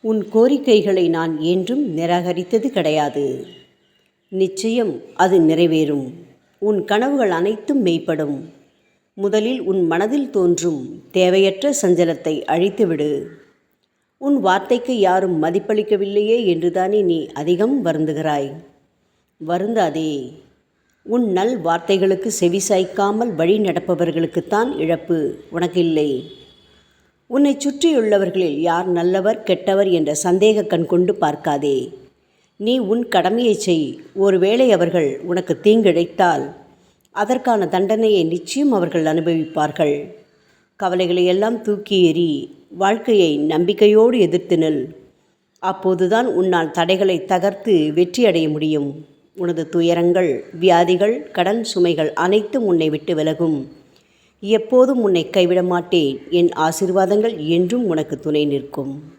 உன் கோரிக்கைகளை நான் என்றும் நிராகரித்தது கிடையாது. நிச்சயம் அது நிறைவேறும். உன் கனவுகள் அனைத்தும் மெய்ப்படும். முதலில் உன் மனதில் தோன்றும் தேவையற்ற சஞ்சலத்தை அழித்துவிடு. உன் வார்த்தைக்கு யாரும் மதிப்பளிக்கவில்லையே என்றுதானே நீ அதிகம் வருந்துகிறாய். வருந்தாதே. உன் நல் வார்த்தைகளுக்கு செவிசாய்க்காமல் வழி நடப்பவர்களுக்குத்தான் இழப்பு, உனக்கில்லை. உன்னை சுற்றியுள்ளவர்களில் யார் நல்லவர் கெட்டவர் என்ற சந்தேக கண் கொண்டு பார்க்காதே. நீ உன் கடமையை செய். ஒருவேளை அவர்கள் உனக்கு தீங்கிழைத்தால் அதற்கான தண்டனையை நிச்சயம் அவர்கள் அனுபவிப்பார்கள். கவலைகளை எல்லாம் தூக்கி எறி. வாழ்க்கையை நம்பிக்கையோடு எதிர்த்து நில். அப்போதுதான் உன்னால் தடைகளை தகர்த்து வெற்றி அடைய முடியும். உனது துயரங்கள், வியாதிகள், கடன் சுமைகள் அனைத்தும் உன்னை விட்டு விலகும். எப்போதும் உன்னை கைவிட மாட்டேன். என் ஆசீர்வாதங்கள் என்றும் உனக்கு துணை நிற்கும்.